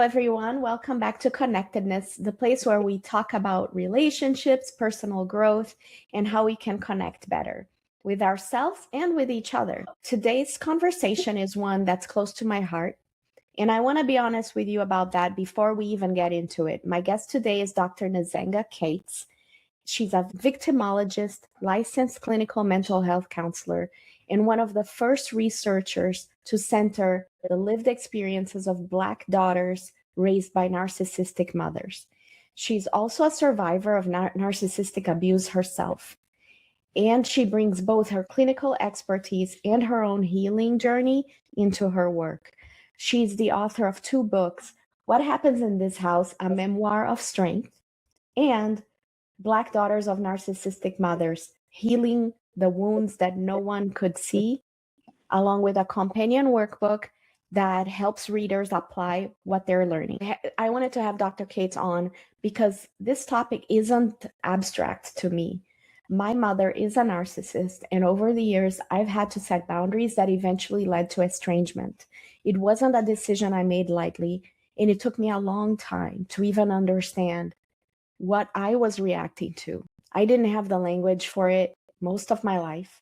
everyone. Welcome back to Connectedness, the place where we talk about relationships, personal growth, and how we can connect better with ourselves and with each other. Today's conversation is one that's close to my heart, and I want to be honest with you about that before we even get into it. My guest today is Dr. Nzinga Cates. She's a victimologist, licensed clinical mental health counselor, and one of the first researchers to center the lived experiences of Black daughters raised by narcissistic mothers. She's also a survivor of narcissistic abuse herself, and she brings both her clinical expertise and her own healing journey into her work. She's the author of 2 books, What Happens in This House, a Memoir of Strength, and Black Daughters of Narcissistic Mothers, Healing the Wounds That No One Could See, along with a companion workbook that helps readers apply what they're learning. I wanted to have Dr. Cates on because this topic isn't abstract to me. My mother is a narcissist, and over the years, I've had to set boundaries that eventually led to estrangement. It wasn't a decision I made lightly, and it took me a long time to even understand what I was reacting to. I didn't have the language for it most of my life.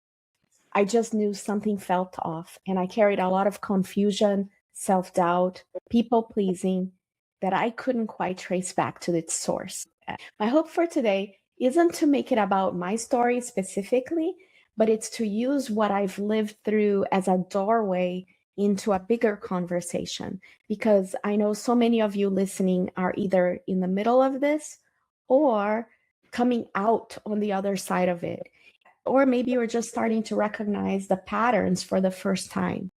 I just knew something felt off, and I carried a lot of confusion, self-doubt, people-pleasing that I couldn't quite trace back to its source. My hope for today isn't to make it about my story specifically, but it's to use what I've lived through as a doorway into a bigger conversation, because I know so many of you listening are either in the middle of this or coming out on the other side of it. Or maybe you're just starting to recognize the patterns for the first time.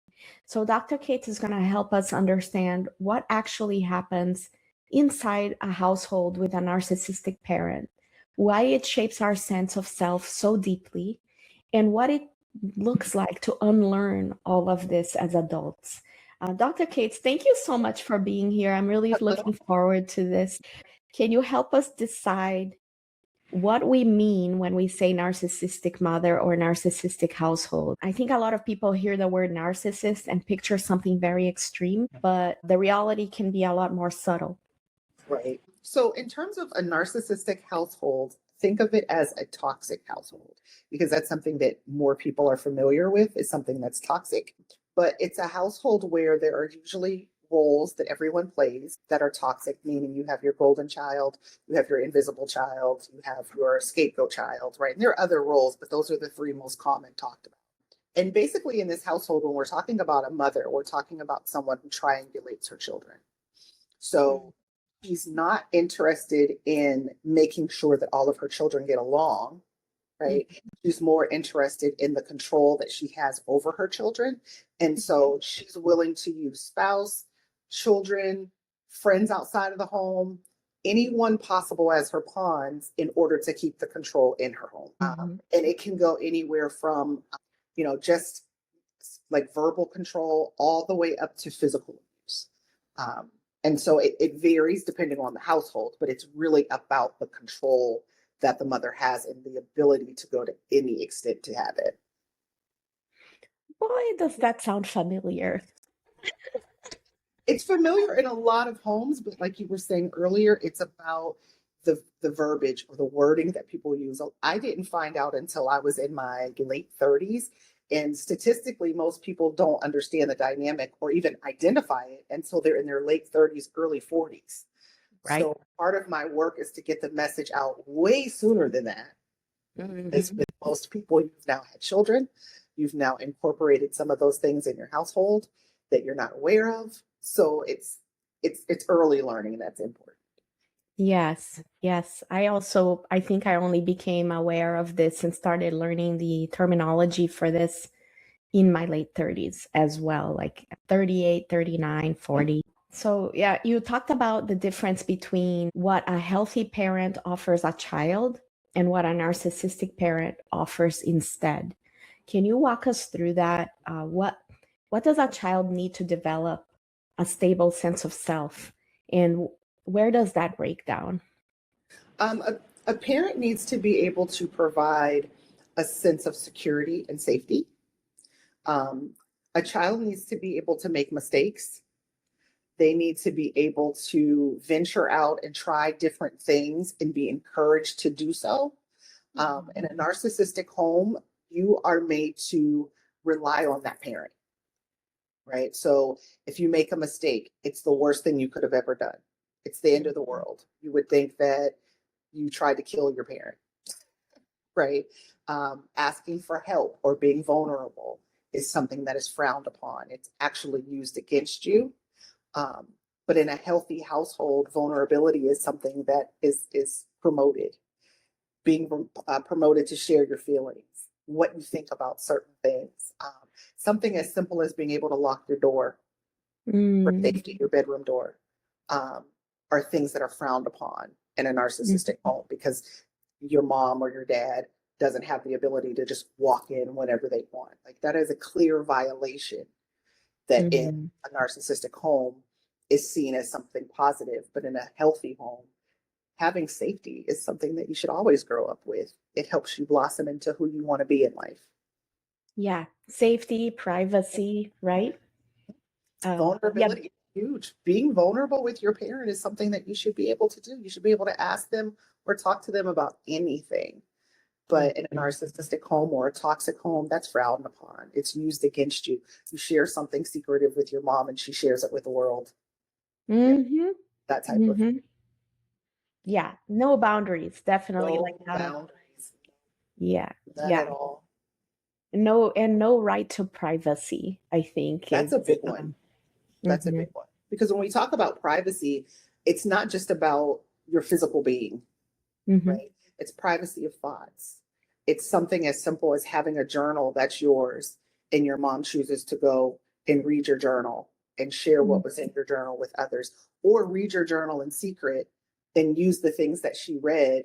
So Dr. Cates is going to help us understand what actually happens inside a household with a narcissistic parent, why it shapes our sense of self so deeply, and what it looks like to unlearn all of this as adults. Dr. Cates, thank you so much for being here. I'm really looking forward to this. Can you help us decide what we mean when we say narcissistic mother or narcissistic household? I think a lot of people hear the word narcissist and picture something very extreme, but the reality can be a lot more subtle. Right. So in terms of a narcissistic household, think of it as a toxic household, because that's something that more people are familiar with, is something that's toxic. But it's a household where there are usually roles that everyone plays that are toxic, meaning you have your golden child, you have your invisible child, you have your scapegoat child, right? And there are other roles, but those are the 3 most common talked about. And basically in this household, when we're talking about a mother, we're talking about someone who triangulates her children. So she's not interested in making sure that all of her children get along, right? She's more interested in the control that she has over her children. And so she's willing to use spouse, children, friends outside of the home, anyone possible as her pawns in order to keep the control in her home. And it can go anywhere from, just like verbal control all the way up to physical abuse. And so it varies depending on the household, but it's really about the control that the mother has and the ability to go to any extent to have it. Boy, does that sound familiar. It's familiar in a lot of homes, but like you were saying earlier, it's about the verbiage or the wording that people use. I didn't find out until I was in my late 30s. And statistically, most people don't understand the dynamic or even identify it until they're in their late 30s, early 40s. Right. So part of my work is to get the message out way sooner than that. As with most people, you've now had children, you've now incorporated some of those things in your household that you're not aware of. So it's early learning that's important. Yes. I think I only became aware of this and started learning the terminology for this in my late 30s as well, like 38, 39, 40. So yeah, you talked about the difference between what a healthy parent offers a child and what a narcissistic parent offers instead. Can you walk us through that? What does a child need to develop a stable sense of self, and where does that break down? A parent needs to be able to provide a sense of security and safety. A child needs to be able to make mistakes They need to be able to venture out and try different things and be encouraged to do so. In a narcissistic home, you are made to rely on that parent, right? So if you make a mistake, it's the worst thing you could have ever done. It's the end of the world. You would think that you tried to kill your parent, right? Asking for help or being vulnerable is something that is frowned upon. It's actually used against you. But in a healthy household, vulnerability is something that is promoted. Being promoted to share your feelings, what you think about certain things. Something as simple as being able to lock your door for safety, your bedroom door, are things that are frowned upon in a narcissistic home because your mom or your dad doesn't have the ability to just walk in whenever they want. Like that is a clear violation that in a narcissistic home is seen as something positive, but in a healthy home, having safety is something that you should always grow up with. It helps you blossom into who you want to be in life. Yeah, safety, privacy, right? Vulnerability is huge. Being vulnerable with your parent is something that you should be able to do. You should be able to ask them or talk to them about anything. But in a narcissistic home or a toxic home, that's frowned upon. It's used against you. You share something secretive with your mom and she shares it with the world. That type of Yeah, no boundaries, definitely like no that. boundaries. Yeah, Not yeah. at all. No right to privacy, I think. That's a big one. That's a big one. Because when we talk about privacy, it's not just about your physical being, right? It's privacy of thoughts. It's something as simple as having a journal that's yours and your mom chooses to go and read your journal and share what was in your journal with others, or read your journal in secret and use the things that she read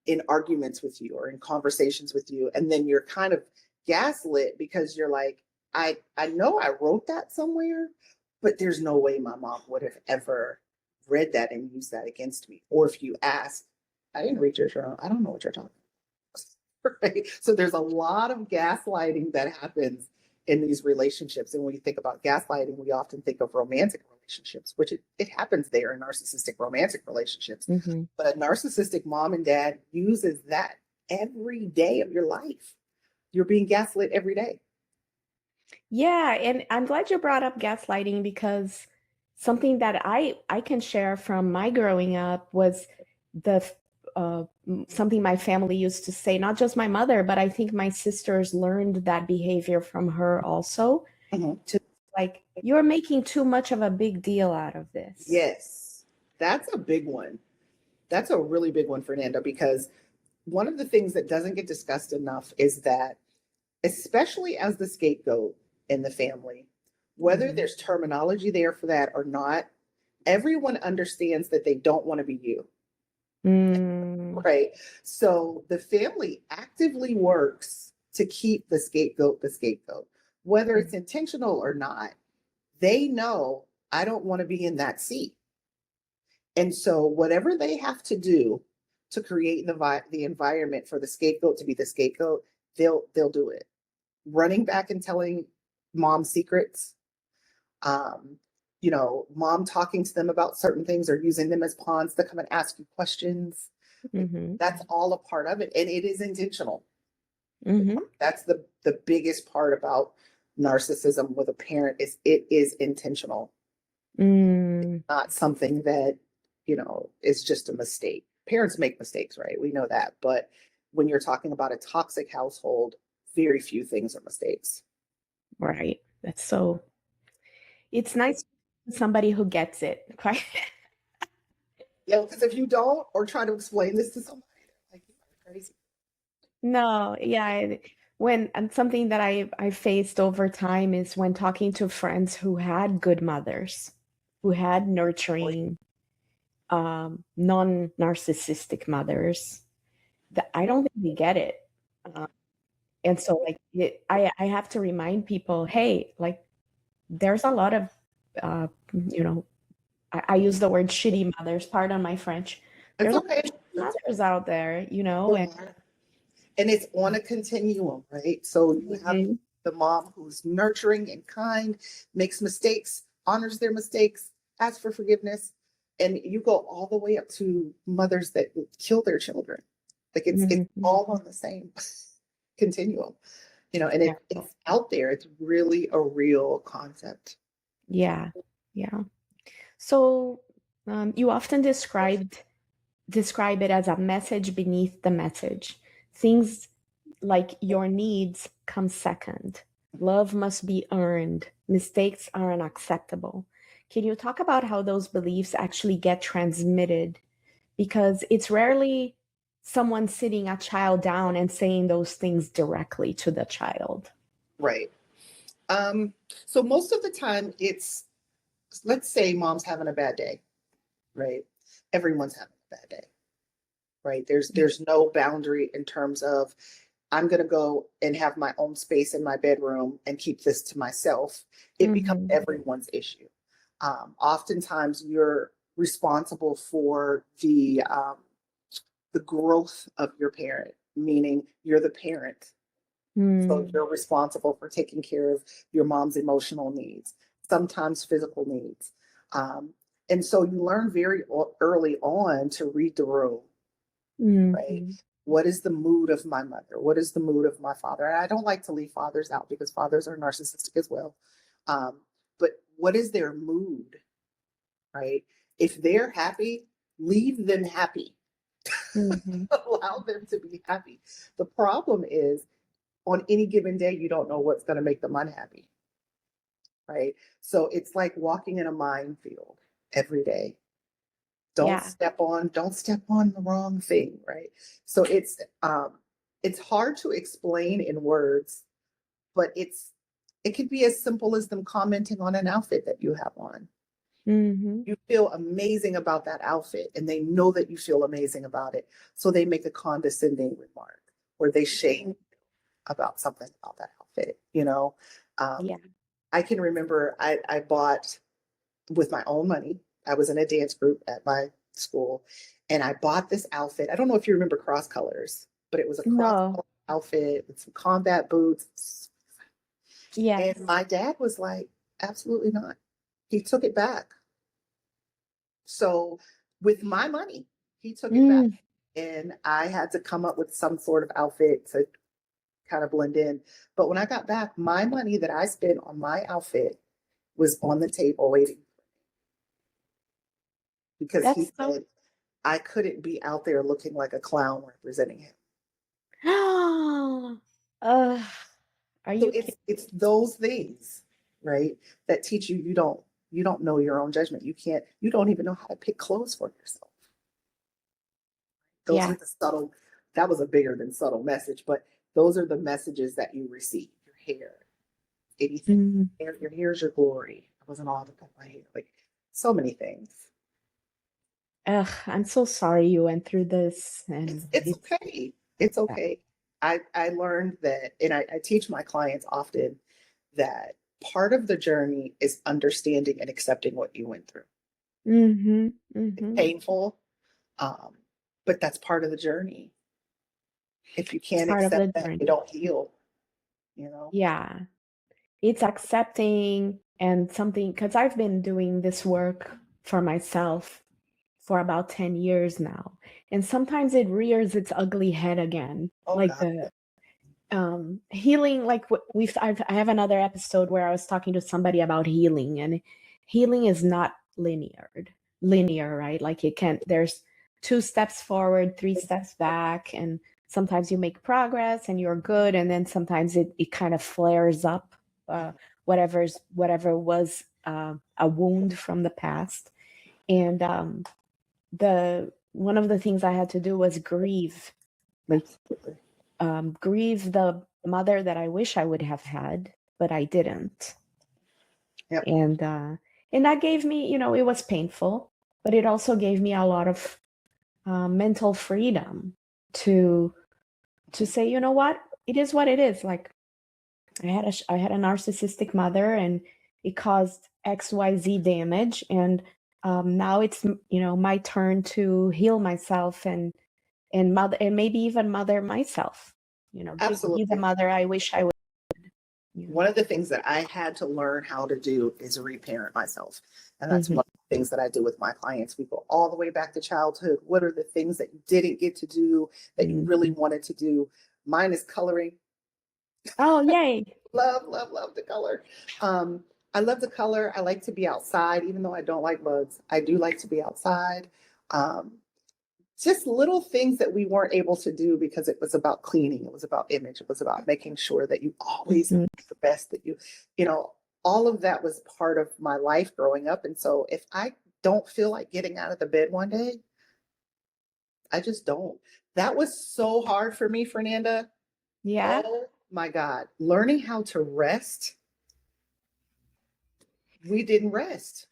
in arguments with you or in conversations with you. And then you're kind of gaslit because you're like, I know I wrote that somewhere, but there's no way my mom would have ever read that and used that against me. Or if you ask, I didn't read your journal. I don't know what you're talking about. Right? So there's a lot of gaslighting that happens in these relationships. And when you think about gaslighting, we often think of romantic relationships, which it happens there in narcissistic romantic relationships. But a narcissistic mom and dad uses that every day of your life. You're being gaslit every day. Yeah, and I'm glad you brought up gaslighting because something that I can share from my growing up was the something my family used to say, not just my mother, but I think my sisters learned that behavior from her also. To like, you're making too much of a big deal out of this. Yes, that's a big one. That's a really big one, Fernanda, because one of the things that doesn't get discussed enough is that, especially as the scapegoat in the family, whether there's terminology there for that or not, everyone understands that they don't want to be you. Right. So the family actively works to keep the scapegoat, whether it's intentional or not. They know I don't want to be in that seat. And so whatever they have to do to create the environment for the scapegoat to be the scapegoat, they'll do it. Running back and telling mom secrets, mom talking to them about certain things or using them as pawns to come and ask you questions. That's all a part of it. And it is intentional. That's the biggest part about narcissism with a parent is it is intentional. It's not something that, is just a mistake. Parents make mistakes, right? We know that. But when you're talking about a toxic household, very few things are mistakes. Right. That's so, it's nice somebody who gets it. Quite. Yeah, because if you don't, or try to explain this to somebody, they're like, you're crazy. No, yeah. And something that I faced over time is when talking to friends who had good mothers, who had nurturing, non-narcissistic mothers, that I don't think they get it. And so like I have to remind people, hey, like there's a lot of, I use the word shitty mothers, pardon my French. There's It's okay. mothers out there, And it's on a continuum, right? So you have the mom who's nurturing and kind, makes mistakes, honors their mistakes, ask for forgiveness. And you go all the way up to mothers that kill their children. Like it's all on the same continuum, you know, and it's out there. It's really a real concept. Yeah. So you often describe it as a message beneath the message. Things like your needs come second. Love must be earned. Mistakes are unacceptable. Can you talk about how those beliefs actually get transmitted? Because it's rarely someone sitting a child down and saying those things directly to the child. Right. So most of the time it's, let's say mom's having a bad day, right? Everyone's having a bad day, right? There's no boundary in terms of I'm going to go and have my own space in my bedroom and keep this to myself. It becomes everyone's issue. Oftentimes you're responsible for the growth of your parent, meaning you're the parent. So you're responsible for taking care of your mom's emotional needs, sometimes physical needs. And so you learn very early on to read the room, right? What is the mood of my mother? What is the mood of my father? And I don't like to leave fathers out because fathers are narcissistic as well. But what is their mood, right? If they're happy, leave them happy. Allow them to be happy. The problem is, on any given day, you don't know what's going to make them unhappy, right? So it's like walking in a minefield every day. Don't step on the wrong thing, right? So it's hard to explain in words, but it could be as simple as them commenting on an outfit that you have on. You feel amazing about that outfit, and they know that you feel amazing about it. So they make a condescending remark, or they shame about something about that outfit, you know? I can remember I bought with my own money. I was in a dance group at my school, and I bought this outfit. I don't know if you remember Cross Colors, but it was a cross color outfit with some combat boots. And my dad was like, absolutely not. He took it back. So with my money, he took it back, and I had to come up with some sort of outfit to kind of blend in. But when I got back, my money that I spent on my outfit was on the table waiting because he said I couldn't be out there looking like a clown representing him. Are you? So it's those things, right, that teach you you don't know your own judgment. You don't even know how to pick clothes for yourself. Those are the subtle. That was a bigger than subtle message, but those are the messages that you receive. Your hair, anything. Your hair's your glory. I wasn't all about my hair. Like so many things. I'm so sorry you went through this. And it's okay. It's okay. I learned that, and I teach my clients often that part of the journey is understanding and accepting what you went through. It's painful, but that's part of the journey. If you can't accept that, you don't heal, you know? Yeah. It's accepting and something, because I've been doing this work for myself for about 10 years now. And sometimes it rears its ugly head again. The healing, like I have another episode where I was talking to somebody about healing, and healing is not linear, right? Like there's 2 steps forward, 3 steps back, and sometimes you make progress and you're good, and then sometimes it kind of flares up, whatever was a wound from the past. And one of the things I had to do was grieve, grieve the mother that I wish I would have had, but I didn't. And that gave me, it was painful, but it also gave me a lot of mental freedom to say, you know what, it is what it is. Like I had a narcissistic mother, and it caused XYZ damage, and now it's my turn to heal myself and mother, and maybe even mother myself. Absolutely. Be the mother I wish I would. One of the things that I had to learn how to do is reparent myself, and that's what things that I do with my clients. We go all the way back to childhood. What are the things that you didn't get to do that you really wanted to do? Mine is coloring. Oh, yay. Love the color. I love the color. I like to be outside, even though I don't like bugs. I do like to be outside. Um, just little things that we weren't able to do because it was about cleaning. It was about image. It was about making sure that you always Mhm. the best that you know, all of that was part of my life growing up. And so if I don't feel like getting out of the bed one day, I just don't. That was so hard for me, Fernanda. Yeah. Oh my God. Learning how to rest. We didn't rest.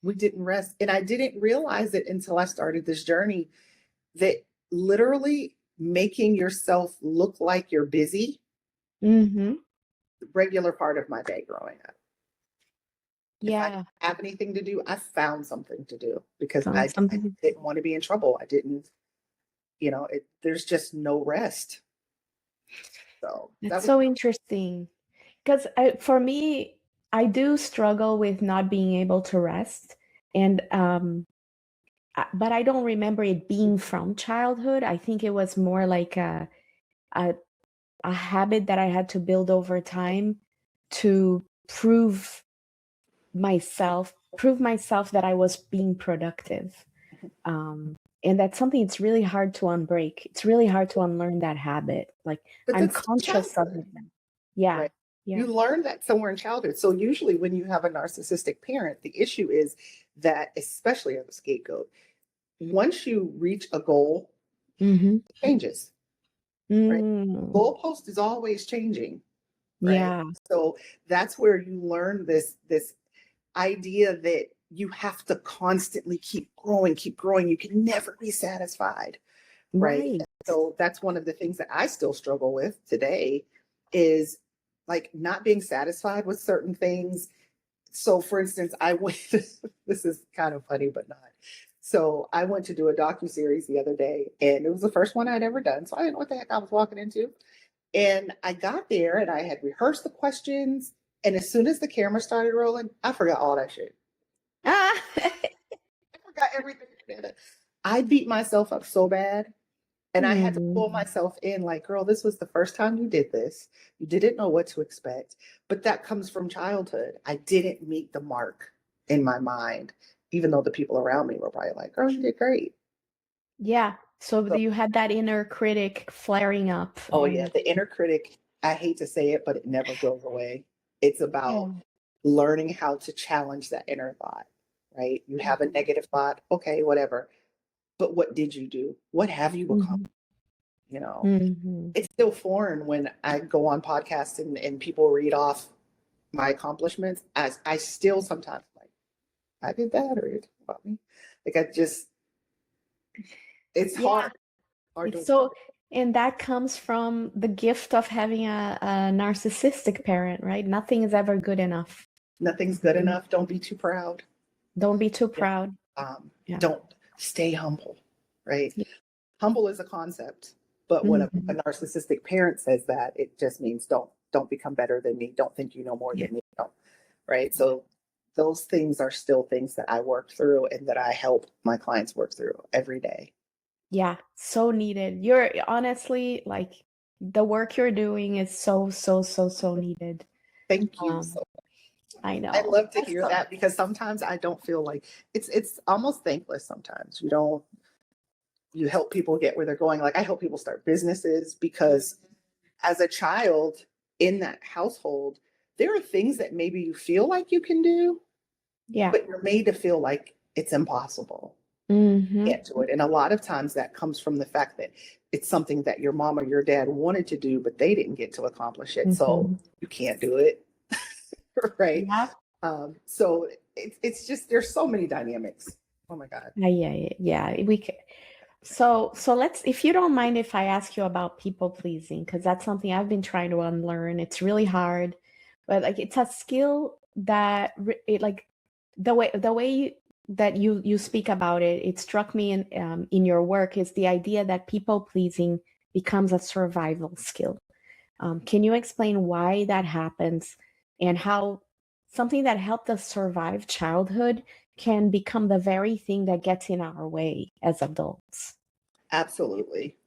We didn't rest. And I didn't realize it until I started this journey that literally making yourself look like you're busy, Mm-hmm. regular part of my day growing up. If I Yeah. didn't have anything to do, I found something to do because Found I something. didn't want to be in trouble. I didn't, there's just no rest. So that That's was so interesting. Because for me, I do struggle with not being able to rest. And but I don't remember it being from childhood. I think it was more like a a habit that I had to build over time to prove myself that I was being productive. And that's something it's really hard to unbreak. It's really hard to unlearn that habit. Like but I'm that's conscious of childhood, it now. Yeah. right? Yeah. You learn that somewhere in childhood. So usually when you have a narcissistic parent, the issue is that, especially as a scapegoat, once you reach a goal, Mm-hmm. it changes, right? Mm. Goalpost is always changing, right? Yeah. So that's where you learn this idea that you have to constantly keep growing, keep growing. You can never be satisfied, right? Right. So that's one of the things that I still struggle with today is like not being satisfied with certain things. So for instance, I went, this is kind of funny, but not. So I went to do a docuseries the other day and it was the first one I'd ever done. So I didn't know what the heck I was walking into. And I got there and I had rehearsed the questions. And as soon as the camera started rolling, I forgot all that shit. Ah. I forgot everything. I beat myself up so bad. And I had to pull Mm. myself in like, girl, this was the first time you did this. You didn't know what to expect. But that comes from childhood. I didn't meet the mark in my mind, even though the people around me were probably like, girl, you did great. Yeah. So So, you had that inner critic flaring up oh, yeah, and the inner critic, I hate to say it, but it never goes away. It's about yeah. learning how to challenge that inner thought, right? You have a negative thought, okay, whatever. But what did you do? What have you accomplished? Mm-hmm. You know, Mm-hmm. it's still foreign when I go on podcasts and people read off my accomplishments. As I still sometimes like, I did that, or you're talking about me. Like it's Yeah. hard to It's explain. so, and that comes from the gift of having a narcissistic parent, right? Nothing is ever good enough. Nothing's good enough. Don't be too proud. Don't be too Yeah. proud. Yeah. Don't stay humble, right? Yeah. Humble is a concept, but when a Mhm. narcissistic parent says that, it just means don't become better than me. Don't think you know more Yeah. than me. Don't, right? So those things are still things that I work through and that I help my clients work through every day. Yeah. So needed. You're honestly like the work you're doing is so needed. Thank you Um, so I I know. love to That's hear so, that because sometimes I don't feel like it's almost thankless sometimes. You help people get where they're going. Like I help people start businesses because as a child in that household, there are things that maybe you feel like you can do, yeah. but you're made to feel like it's impossible. Mm-hmm. Can't do it. And a lot of times that comes from the fact that it's something that your mom or your dad wanted to do, but they didn't get to accomplish it. So Mm-hmm. you can't do it. Right. Yeah. So it's just there's so many dynamics. Oh my God. Yeah. We can. So let's, if you don't mind, if I ask you about people pleasing, because that's something I've been trying to unlearn. It's really hard, but like it's a skill that like that you speak about it. It struck me in your work is the idea that people pleasing becomes a survival skill. Can you explain why that happens and how something that helped us survive childhood can become the very thing that gets in our way as adults. Absolutely.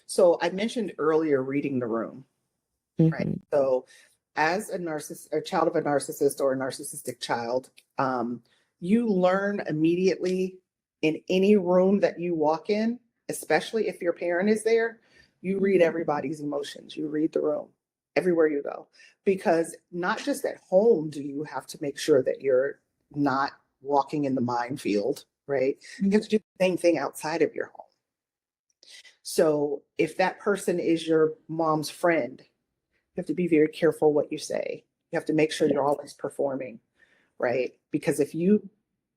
So I mentioned earlier reading the room, right? Mm-hmm. So as a child of a narcissist or a narcissistic child, you learn immediately in any room that you walk in, especially if your parent is there, you read everybody's emotions, you read the room everywhere you go. Because not just at home do you have to make sure that you're not walking in the minefield, right? You have to do the same thing outside of your home. So if that person is your mom's friend, you have to be very careful what you say. You have to make sure you're always performing, right? Because if you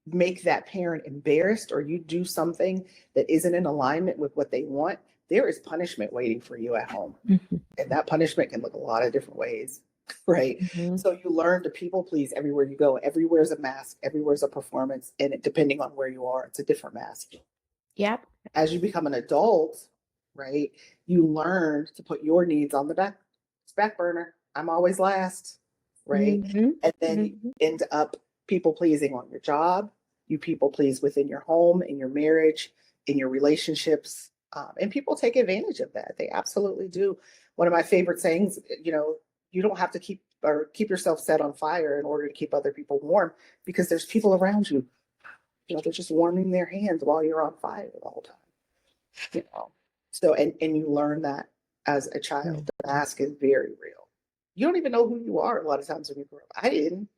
make that parent embarrassed or you do something that isn't in alignment with what they want, there is punishment waiting for you at home. Mm-hmm. And that punishment can look a lot of different ways, right? Mm-hmm. So you learn to people please everywhere you go. Everywhere's a mask, everywhere's a performance, and depending on where you are, it's a different mask. Yep. As you become an adult, right, you learn to put your needs on the back burner. I'm always last, right? Mm-hmm. And then Mm-hmm. you end up people pleasing on your job. You people please within your home, in your marriage, in your relationships. And people take advantage of that. They absolutely do. One of my favorite sayings, you don't have to keep yourself set on fire in order to keep other people warm, because there's people around you. They're just warming their hands while you're on fire the whole time. So and you learn that as a child. The mask is very real. You don't even know who you are a lot of times when you grow up. I didn't.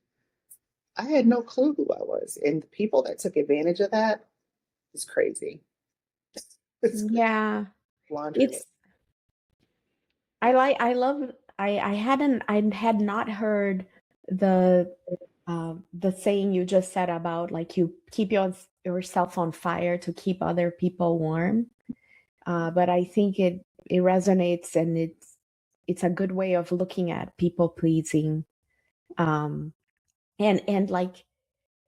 I had no clue who I was. And the people that took advantage of that is crazy. Yeah. Laundry. It's I had not heard the saying you just said about like you keep yourself on fire to keep other people warm. But I think it resonates, and it's a good way of looking at people pleasing. And like,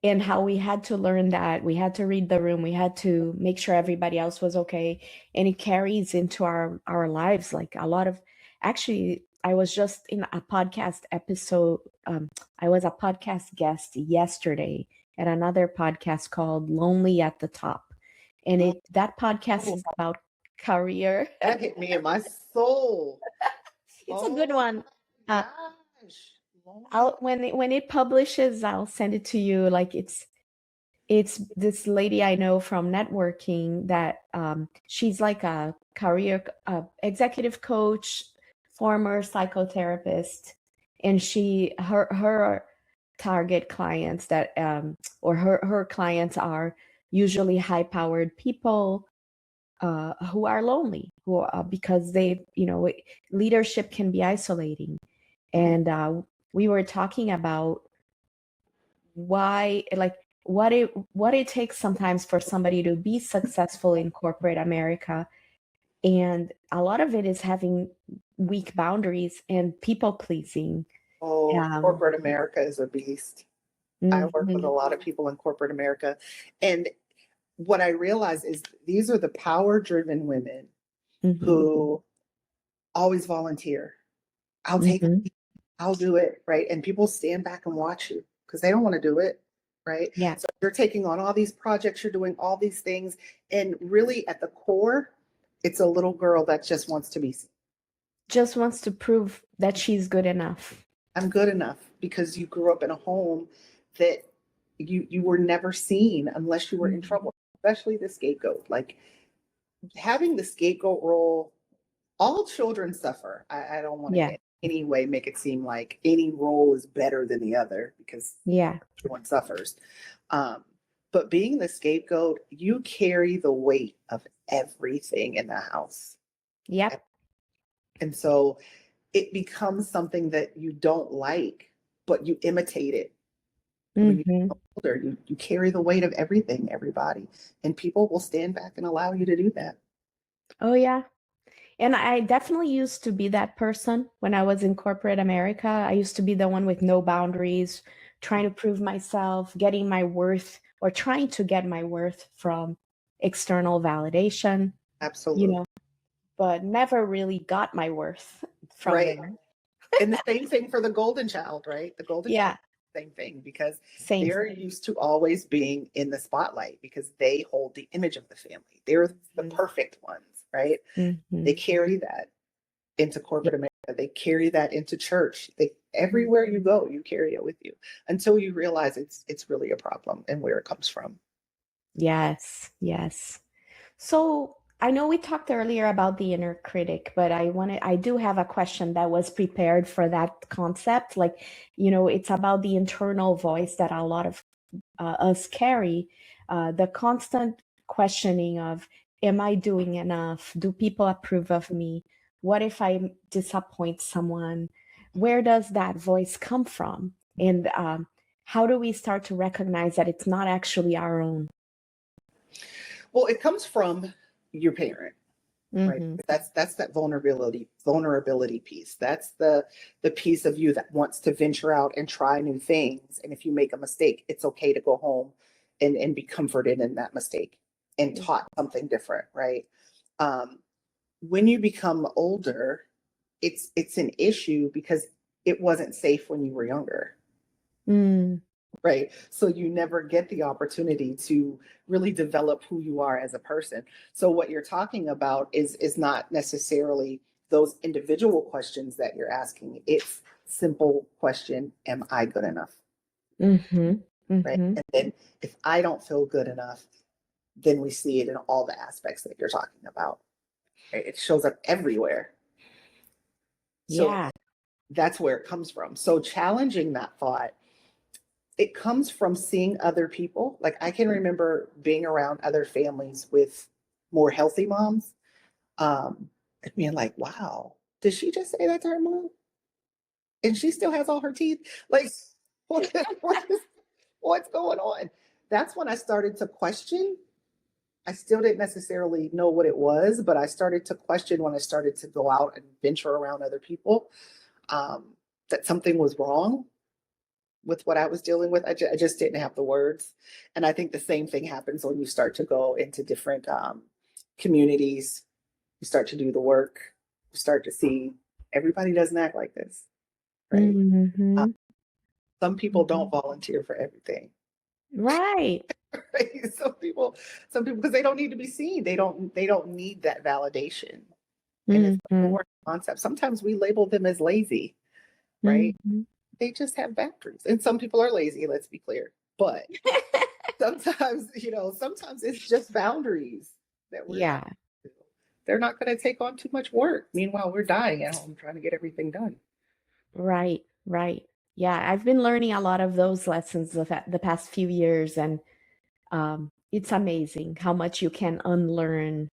and how we had to learn that we had to read the room, we had to make sure everybody else was okay, and it carries into our lives. Like a lot of, actually, I was just in a podcast episode. I was a podcast guest yesterday at another podcast called Lonely at the Top, and that podcast is about career. That hit me in my soul. It's a good one. Gosh. When it publishes, I'll send it to you. Like it's this lady I know from networking that she's like a career executive coach, former psychotherapist, and her target clients that or her clients are usually high-powered people who are lonely, who because they, leadership can be isolating. And we were talking about why, like, what it takes sometimes for somebody to be successful in corporate America, and a lot of it is having weak boundaries and people pleasing. Corporate America is a beast. I work with a lot of people in corporate America, and what I realize is these are the power-driven women who always volunteer. I'll take it. I'll do it, right? And people stand back and watch you because they don't want to do it, right? Yeah. So you're taking on all these projects, you're doing all these things, and really at the core, it's a little girl that just wants to be seen. Just wants to prove that she's good enough. I'm good enough because you grew up in a home that you were never seen unless you were in trouble, especially the scapegoat. Like having the scapegoat role, all children suffer. I don't want to in any way make it seem like any role is better than the other, because everyone suffers. But being the scapegoat, you carry the weight of everything in the house. Yep. And so it becomes something that you don't like, but you imitate it. When you get older, you carry the weight of everything, everybody, and people will stand back and allow you to do that. Oh yeah. And I definitely used to be that person when I was in corporate America. I used to be the one with no boundaries, trying to prove myself, getting my worth, or trying to get my worth from external validation. Absolutely. But never really got my worth from them. And the same thing for the golden child, right? The golden child. same thing because Same. they're used to always being in the spotlight because they hold the image of the family. They're the perfect ones, right? They carry that into corporate America. They carry that into church. Everywhere you go, you carry it with you until you realize it's really a problem and where it comes from. Yes, yes. So I know we talked earlier about the inner critic, but I do have a question that was prepared for that concept. Like, it's about the internal voice that a lot of us carry, the constant questioning of, am I doing enough? Do people approve of me? What if I disappoint someone? Where does that voice come from? And how do we start to recognize that it's not actually our own? Well, it comes from your parent, right? That's that vulnerability piece. That's the piece of you that wants to venture out and try new things. And if you make a mistake, it's okay to go home and be comforted in that mistake and taught something different, right? When you become older, it's an issue because it wasn't safe when you were younger. Right. So you never get the opportunity to really develop who you are as a person. So what you're talking about is not necessarily those individual questions that you're asking. It's simple question, am I good enough? Right. And then if I don't feel good enough, then we see it in all the aspects that you're talking about. Right? It shows up everywhere. So that's where it comes from. So challenging that thought, it comes from seeing other people. Like I can remember being around other families with more healthy moms, and being like, wow, did she just say that to her mom? And she still has all her teeth? Like, what's going on? That's when I started to question. I still didn't necessarily know what it was, but I started to question when I started to go out and venture around other people, that something was wrong with what I was dealing with. I just didn't have the words. And I think the same thing happens when you start to go into different communities. You start to do the work. You start to see everybody doesn't act like this, right? Some people don't volunteer for everything. Right. Right? Some people, because they don't need to be seen. They don't need that validation. And it's a more concept. Sometimes we label them as lazy, right? They just have boundaries. And some people are lazy, let's be clear. But sometimes, sometimes it's just boundaries that we're they're not going to take on too much work. Meanwhile, we're dying at home trying to get everything done. Right. Yeah, I've been learning a lot of those lessons the past few years, and it's amazing how much you can unlearn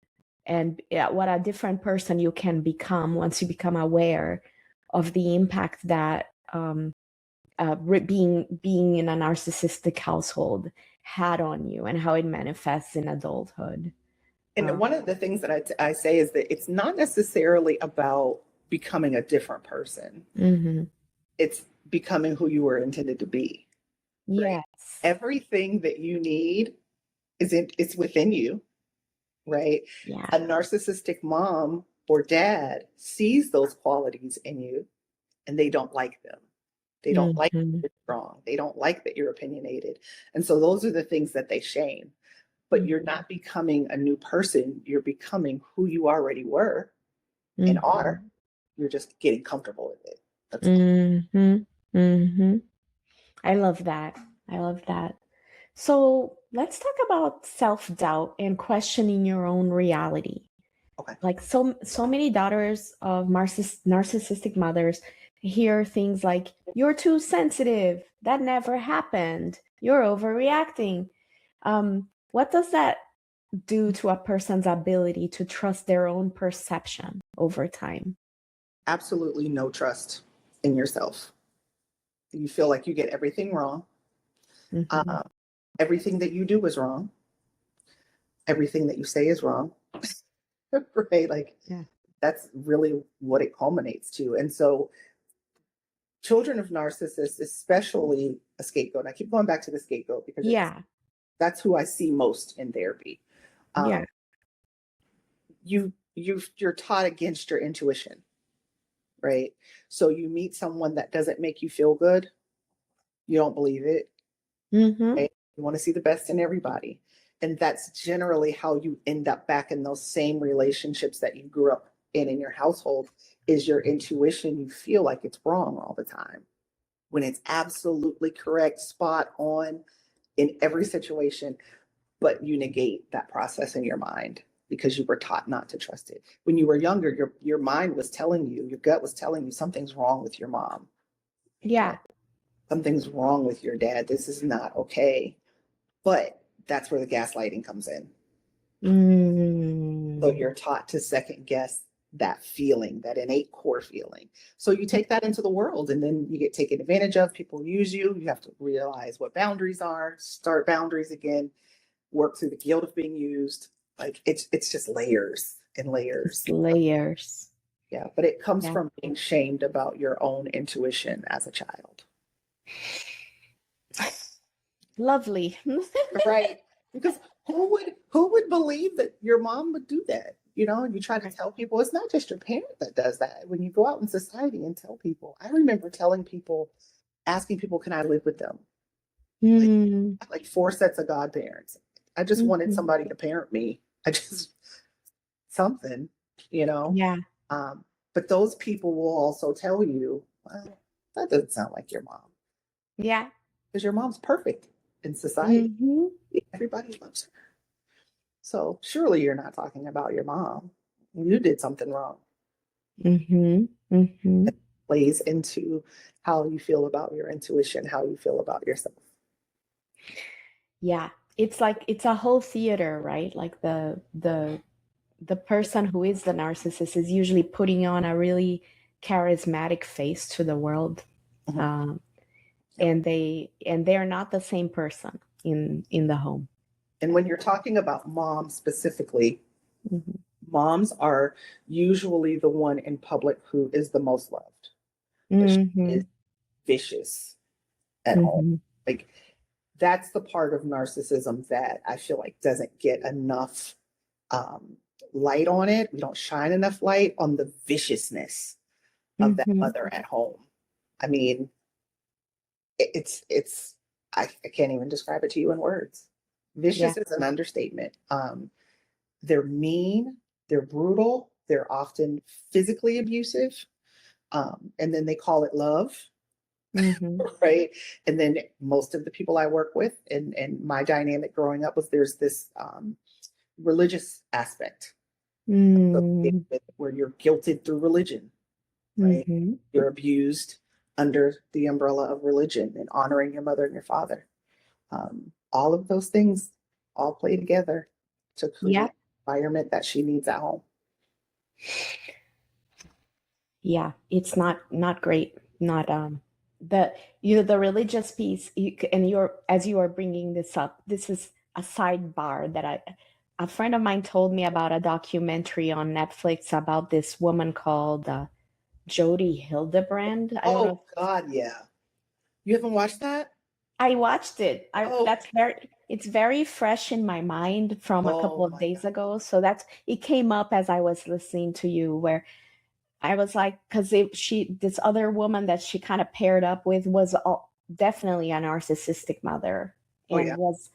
and what a different person you can become once you become aware of the impact that being in a narcissistic household had on you and how it manifests in adulthood. And one of the things that I say is that it's not necessarily about becoming a different person. It's becoming who you were intended to be. Right? Yes. Everything that you need it's within you, right? Yeah. A narcissistic mom or dad sees those qualities in you and they don't like them. They don't like that you're strong. They don't like that you're opinionated. And so those are the things that they shame. But you're not becoming a new person. You're becoming who you already were and are. You're just getting comfortable with it. That's I love that. So let's talk about self-doubt and questioning your own reality. Okay. Like so many daughters of narcissistic mothers hear things like, you're too sensitive, that never happened, you're overreacting. What does that do to a person's ability to trust their own perception over time? Absolutely no trust in yourself. You feel like you get everything wrong. Everything that you do is wrong. Everything that you say is wrong. Right? Like, that's really what it culminates to. And so children of narcissists, especially a scapegoat, I keep going back to the scapegoat because that's who I see most in therapy. You're taught against your intuition, right? So you meet someone that doesn't make you feel good, You don't believe it. Mm-hmm. Right? You want to see the best in everybody. And that's generally how you end up back in those same relationships that you grew up in your household, is your intuition. You feel like it's wrong all the time when it's absolutely correct, spot on in every situation, but you negate that process in your mind because you were taught not to trust it. When you were younger, your mind was telling you, your gut was telling you something's wrong with your mom. Yeah. Something's wrong with your dad. This is not okay. But that's where the gaslighting comes in. So you're taught to second guess that feeling, that innate core feeling. So you take that into the world and then you get taken advantage of. People use you. You have to realize what boundaries are, start boundaries again, work through the guilt of being used. Like it's just layers and layers. Layers. Yeah, but it comes Yeah. from being shamed about your own intuition as a child. Lovely. Right. Because who would believe that your mom would do that? You know, and you try to tell people it's not just your parent that does that. When you go out in society and tell people, I remember telling people, asking people, can I live with them? Mm. Like 4 sets of godparents. I just wanted Mhm. somebody to parent me. I just something, you know. Yeah. But those people will also tell you, well, that doesn't sound like your mom. Yeah. Because your mom's perfect in society. Mm-hmm. Everybody loves her. So surely you're not talking about your mom. You did something wrong. Mm-hmm. Mm-hmm. It plays into how you feel about your intuition, how you feel about yourself. Yeah. It's like it's a whole theater, right? Like the person who is the narcissist is usually putting on a really charismatic face to the world. Mhm. Um, and they're not the same person in the home. And when you're talking about moms specifically, Mm-hmm. moms are usually the one in public who is the most loved. But she Mm-hmm. is vicious at home. Mm-hmm. Like that's the part of narcissism that I feel like doesn't get enough um, light on it. We don't shine enough light on the viciousness of that Mm-hmm. mother at home. I mean, it's I can't even describe it to you in words. Yeah. Vicious is an understatement. They're mean, they're brutal, they're often physically abusive, and then they call it love. Mm-hmm. Right. And then most of the people I work with and my dynamic growing up was there's this religious aspect Mm-hmm. where you're guilted through religion, right? Mm-hmm. You're abused under the umbrella of religion and honoring your mother and your father. All of those things all play together to Yeah. create an environment that she needs at home. Yeah. It's not great. Not the the religious piece. And you're as you are bringing this up, this is a sidebar that a friend of mine told me about a documentary on Netflix about this woman called Jodi Hildebrand. I don't know. Oh God, yeah. You haven't watched that? I watched it. Oh, It's very fresh in my mind from a couple oh of my days God. ago. So it came up as I was listening to you, where I was like, because this other woman that she kind of paired up with was definitely a narcissistic mother Oh yeah. and was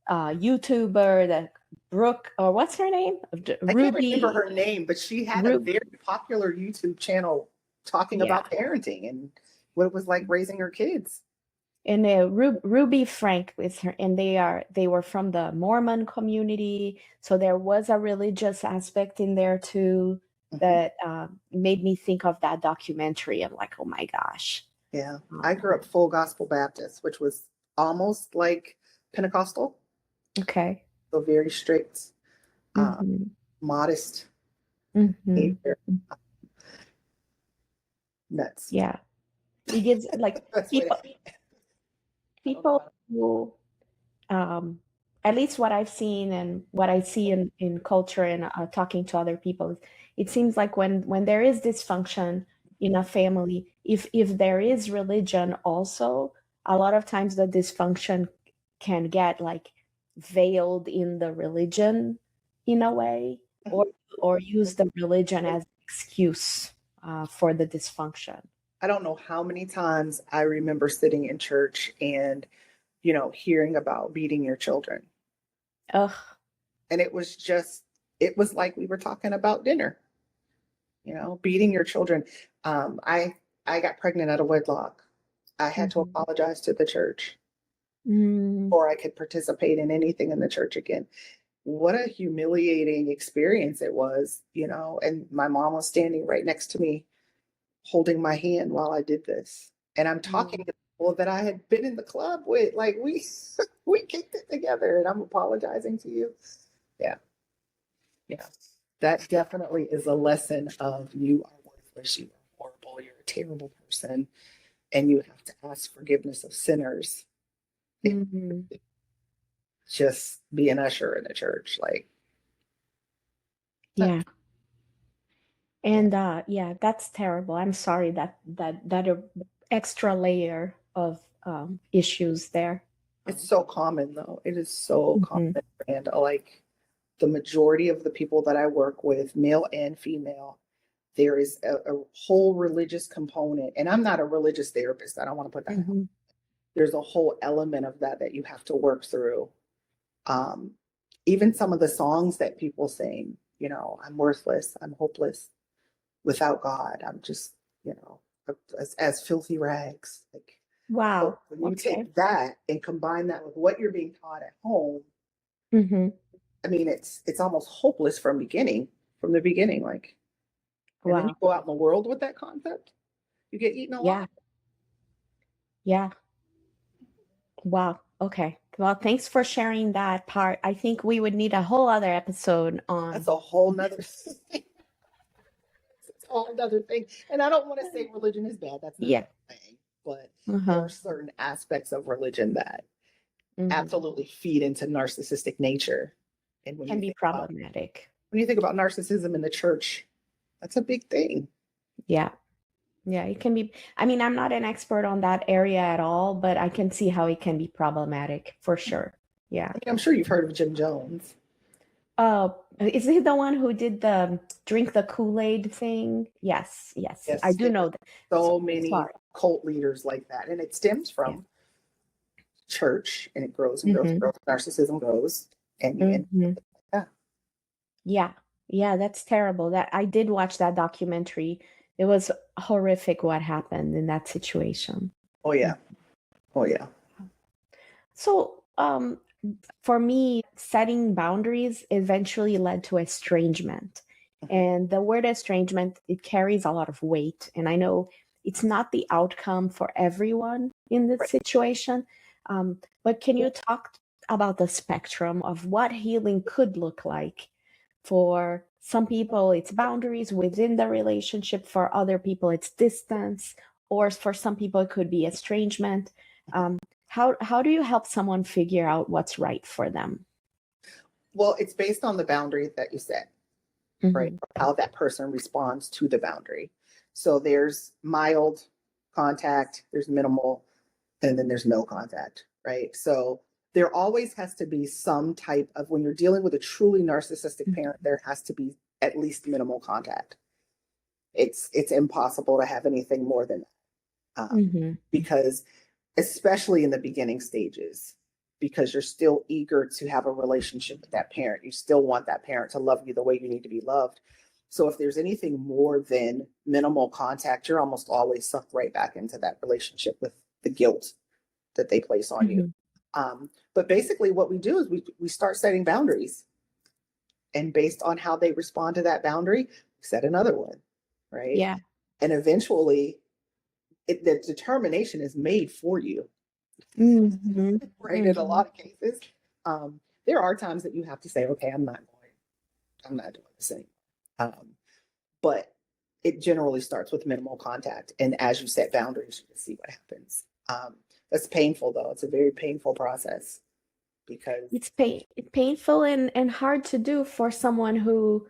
a YouTuber that Brooke, or what's her name? I can't remember Ruby. her name, but she had a very popular YouTube channel talking Yeah. about parenting and what it was like raising her kids. And Ruby Frank is her, and they were from the Mormon community, so there was a religious aspect in there too that made me think of that documentary. I'm like, oh my gosh. Yeah. I grew up full gospel Baptist, which was almost like Pentecostal. Okay. So very strict, Mm-hmm. modest Mm-hmm. behavior. Nuts. Yeah, it gives like That's what people I don't know. people who at least what I've seen and what I see in culture and talking to other people, it seems like when there is dysfunction in a family, if there is religion also, a lot of times the dysfunction can get like veiled in the religion in a way, or use the religion as excuse for the dysfunction. I don't know how many times I remember sitting in church and, hearing about beating your children. Ugh. And it was like we were talking about dinner, beating your children. I got pregnant out of wedlock. I had to Mhm. apologize to the church Mm, before I could participate in anything in the church again. What a humiliating experience it was, and my mom was standing right next to me, holding my hand while I did this. And I'm talking mm. to people that I had been in the club with, like we we kicked it together, and I'm apologizing to you. Yeah, yeah. That definitely is a lesson of you are worthless, you are horrible, you're a terrible person, and you have to ask forgiveness of sinners. It, Mhm. just be an usher in a church, like Yeah. yeah. And yeah, that's terrible. I'm sorry that a extra layer of issues there. It's so common though. It is so Mhm. common, and like the majority of the people that I work with, male and female, there is a whole religious component. And I'm not a religious therapist. I don't want to put that out. Mhm. There's a whole element of that you have to work through. Um, Even some of the songs that people sing, I'm worthless, I'm hopeless without God. I'm just, you know, as filthy rags. Like, Wow. so when you Okay. take that and combine that with what you're being taught at home, Mhm. I mean, it's almost hopeless from the beginning, like, and then you Wow. go out in the world with that concept, you get eaten alive. Yeah. Yeah. Wow. Okay. Well, thanks for sharing that part. I think we would need a whole other episode That's on. a whole nother thing. It's a whole nother thing. And I don't want to say religion is bad. That's not Yeah. what I'm saying. But there Uh-huh. are certain aspects of religion that Mhm. absolutely feed into narcissistic nature. And Can be problematic. when you think about narcissism in the church, that's a big thing. Yeah. Yeah, it can be. I mean, I'm not an expert on that area at all, but I can see how it can be problematic for sure. Yeah. I mean, I'm sure you've heard of Jim Jones. Uh, is he the one who did the drink the Kool-Aid thing? Yes, yes. I Yes, do there know are that. So, so many sorry. cult leaders like that. And it stems Yeah. from church, and it grows and grows and Mm-hmm. grows. Narcissism grows, and you end Mm-hmm. up like that. Yeah. Yeah, that's terrible. That I did watch that documentary. It was horrific what happened in that situation. Oh yeah. Oh yeah. So, for me, setting boundaries eventually led to estrangement. Mhm. And the word estrangement, it carries a lot of weight. And I know it's not the outcome for everyone in this Right. situation. But can you talk about the spectrum of what healing could look like? For some people, it's boundaries within the relationship. For other people, it's distance. Or for some people, it could be estrangement. Um, how do you help someone figure out what's right for them? Well, it's based on the boundary that you set, right? Mhm. How that person responds to the boundary. So there's mild contact, there's minimal, and then there's no contact, right? So there always has to be some type of, when you're dealing with a truly narcissistic parent, there has to be at least minimal contact. It's impossible to have anything more than that, Mhm. because especially in the beginning stages, because you're still eager to have a relationship with that parent. You still want that parent to love you the way you need to be loved. So if there's anything more than minimal contact, you're almost always sucked right back into that relationship with the guilt that they place on you. Mhm. But basically, what we do is we start setting boundaries, and based on how they respond to that boundary, set another one, right? Yeah. And eventually, the determination is made for you, Mhm. right? In a Mhm. lot of cases, there are times that you have to say, okay, I'm not doing this anymore. Um, but it generally starts with minimal contact. And as you set boundaries, you can see what happens. That's painful though. It's a very painful process because It's painful and hard to do for someone who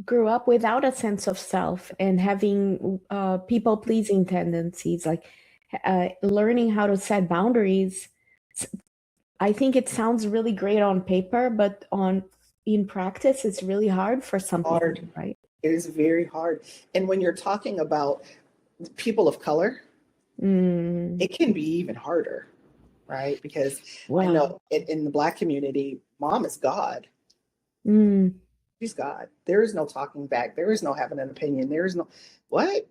grew up without a sense of self and having people pleasing tendencies, like learning how to set boundaries. I think it sounds really great on paper, but on in practice, it's really hard for some people, hard. right? It is very hard. And when you're talking about people of color, Mm. it can be even harder, right? Because I Wow. know in the Black community, mom is God. Mm. She's God. There is no talking back. There is no having an opinion. There is no what?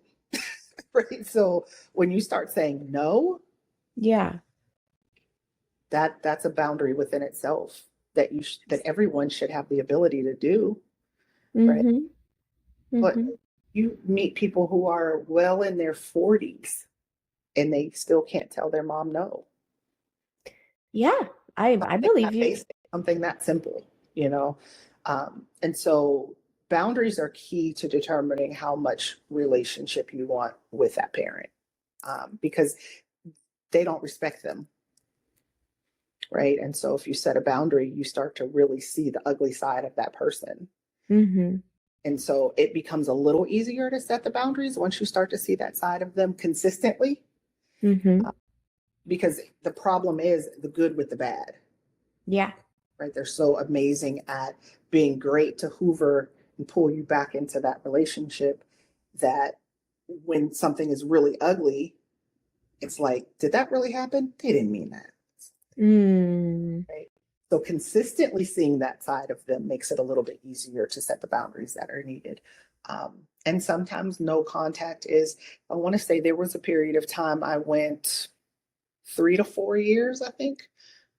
Right. So when you start saying no, Yeah. that's a boundary within itself that that everyone should have the ability to do, right? Mm-hmm. But Mm-hmm. you meet people who are well in their 40s and they still can't tell their mom no. Yeah, I Something believe that you. basic, something that simple, you know? And so boundaries are key to determining how much relationship you want with that parent, because they don't respect them, right? And so if you set a boundary, you start to really see the ugly side of that person. Mm-hmm. And so it becomes a little easier to set the boundaries once you start to see that side of them consistently, Mm-hmm. because the problem is the good with the bad, Yeah. right? They're so amazing at being great to hoover and pull you back into that relationship that when something is really ugly, it's like, did that really happen? They didn't mean that. Mm. Right. So consistently seeing that side of them makes it a little bit easier to set the boundaries that are needed. And sometimes no contact is, I want to say there was a period of time I went 3 to 4 years, I think,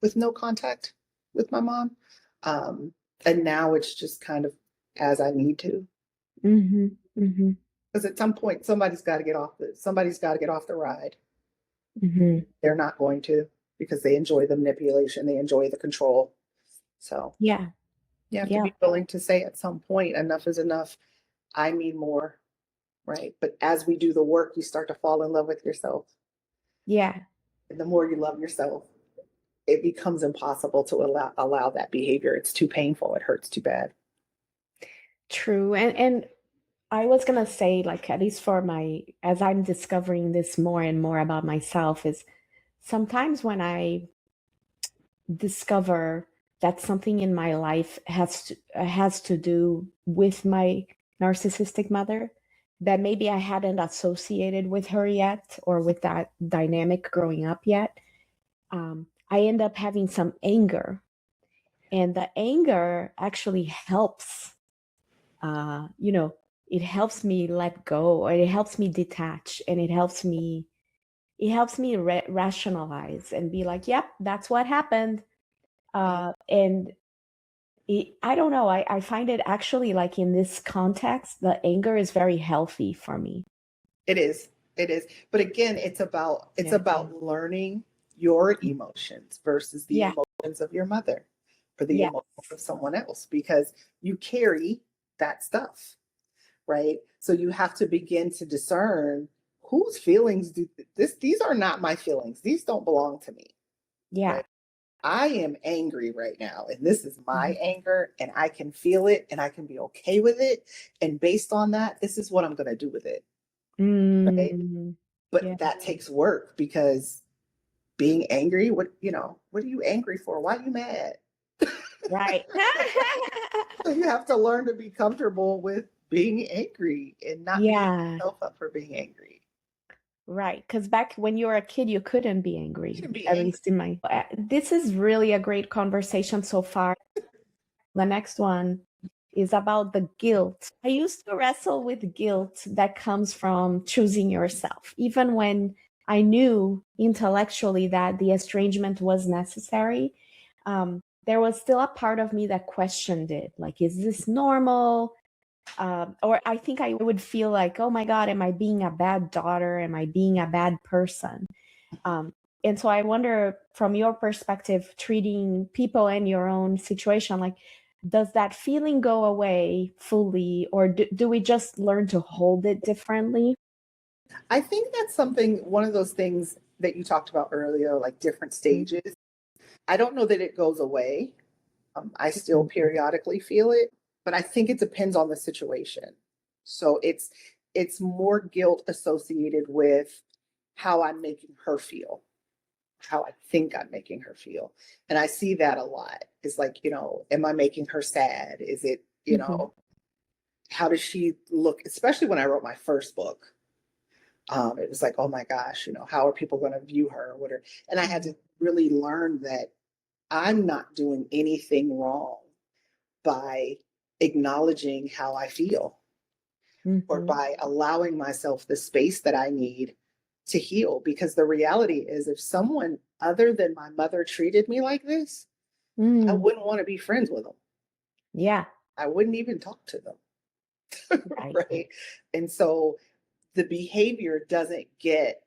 with no contact with my mom. And now it's just kind of as I need to. Mm-hmm. Mm-hmm. Because at some point somebody's got to get off the ride. Mm-hmm. They're not going to, because they enjoy the manipulation, they enjoy the control. So Yeah. you have to Yeah. be willing to say at some point, enough is enough. I need more, right? But as we do the work, you start to fall in love with yourself. Yeah. And the more you love yourself, it becomes impossible to allow that behavior. It's too painful. It hurts too bad. True. And I was gonna say, like, at least for my, as I'm discovering this more and more about myself, is sometimes when I discover that something in my life has to do with my narcissistic mother that maybe I hadn't associated with her yet, or with that dynamic growing up yet, I end up having some anger, and the anger actually helps. It helps me let go, or it helps me detach, and it helps me rationalize and be like, yep, that's what happened. And I don't know. I find it actually, like, in this context, the anger is very healthy for me. It is. It is. But again, it's Yeah. about learning your emotions versus the Yeah. emotions of your mother or the Yeah. emotions of someone else, because you carry that stuff, right? So you have to begin to discern whose feelings do these are not my feelings. These don't belong to me, Yeah. right? I am angry right now, and this is my Mhm. anger, and I can feel it, and I can be okay with it. And based on that, this is what I'm going to do with it, right? Mm, yeah. But that takes work, because being angry, what are you angry for? Why are you mad? Right. So you have to learn to be comfortable with being angry and not beating Yeah. yourself up for being angry. Right. Because back when you were a kid, you couldn't be You angry, can be at angry. least in my. This is really a great conversation so far. The next one is about the guilt. I used to wrestle with guilt that comes from choosing yourself, even when I knew intellectually that the estrangement was necessary. There was still a part of me that questioned it. Like, is this normal? Or I think I would feel like, oh my God, am I being a bad daughter? Am I being a bad person? Um, and so I wonder, from your perspective, treating people in your own situation, like, does that feeling go away fully, or do we just learn to hold it differently? I think that's one of those things that you talked about earlier, like different stages. I don't know that it goes away. I still periodically feel it, but I think it depends on the situation. So it's more guilt associated with how I'm making her feel, how I think I'm making her feel. And I see that a lot. It's like, am I making her sad? Is it, Mhm. how does she look? Especially when I wrote my first book. It was like, oh my gosh, how are people going to view her? And I had to really learn that I'm not doing anything wrong by acknowledging how I feel or Mm-hmm. by allowing myself the space that I need to heal. Because the reality is, if someone other than my mother treated me like this, I Mm. wouldn't want to be friends with them. Yeah. I wouldn't even talk to them. Right. Right. And so the behavior doesn't get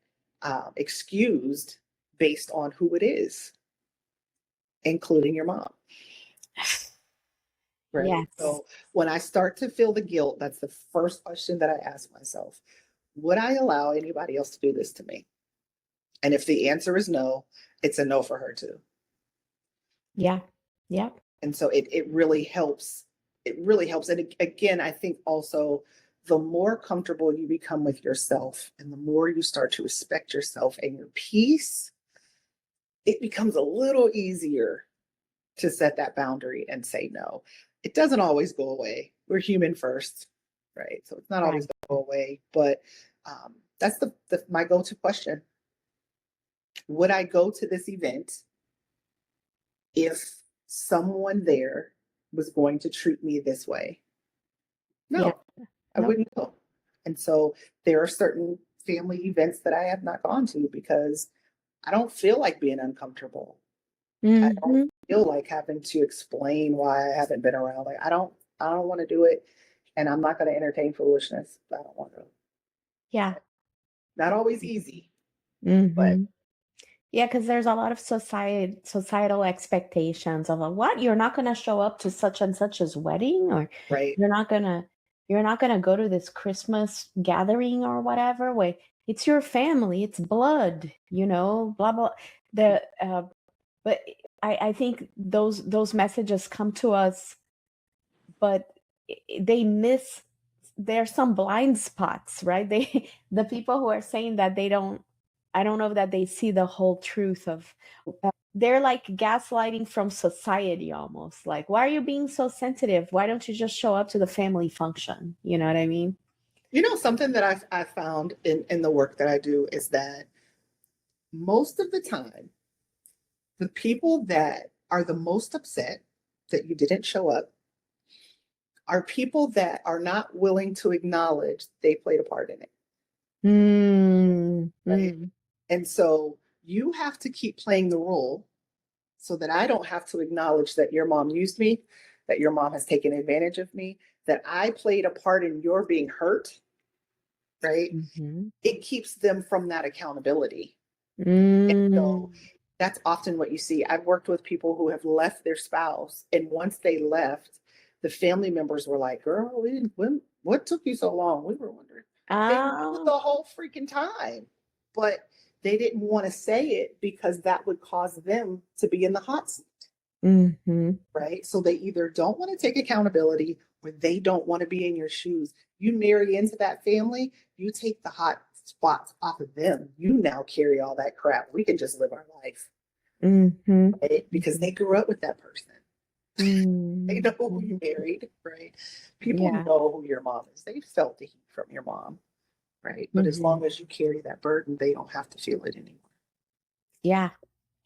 excused based on who it is, including your mom. Right. Yes. So when I start to feel the guilt, that's the first question that I ask myself. Would I allow anybody else to do this to me? And if the answer is no, it's a no for her too. Yeah. Yeah. And so it really helps. It really helps. And again, I think also the more comfortable you become with yourself and the more you start to respect yourself and your peace, it becomes a little easier to set that boundary and say no. It doesn't always go away. We're human first, right? So it's not always Right. going to go away. But that's my go-to question. Would I go to this event if someone there was going to treat me this way? Yeah. No, I Nope. wouldn't go. And so there are certain family events that I have not gone to because I don't feel like being uncomfortable. I don't Mm-hmm. feel like having to explain why I haven't been around. Like I don't want to do it, and I'm not going to entertain foolishness. I don't want to. Yeah. Not always easy, but Mm-hmm. Yeah, because there's a lot of societal expectations of what you're not gonna show up to such and such's wedding, or right. you're not gonna you're not gonna go to this Christmas gathering or whatever. Wait, it's your family, it's blood, blah blah. The but I think those messages come to us, but they miss. There's some blind spots, right? The people who are saying that they don't. I don't know that they see the whole truth of. They're like gaslighting from society almost. Like, why are you being so sensitive? Why don't you just show up to the family function? You know what I mean? Something that I found in the work that I do is that most of the time, the people that are the most upset that you didn't show up are people that are not willing to acknowledge they played a part in it. Mm, Right. mm. And so you have to keep playing the role so that I don't have to acknowledge that your mom used me, that your mom has taken advantage of me, that I played a part in your being hurt, right? Mhm. It keeps them from that accountability. And so Mm. that's often what you see. I've worked with people who have left their spouse, and once they left, the family members were like, "Girl, what took you so long? We were wondering." They knew Oh. the whole freaking time, but they didn't want to say it because that would cause them to be in the hot seat, Mhm. right? So they either don't want to take accountability or they don't want to be in your shoes. You marry into that family, you take the hot spots off of them. You now carry all that crap. We can just live our life, Mhm. right? Because Mhm. they grew up with that person. They know who you Mhm. married, right? People Yeah. know who your mom is. They felt the heat from your mom, right? But as Mhm. long as you carry that burden, they don't have to feel it anymore. Yeah. So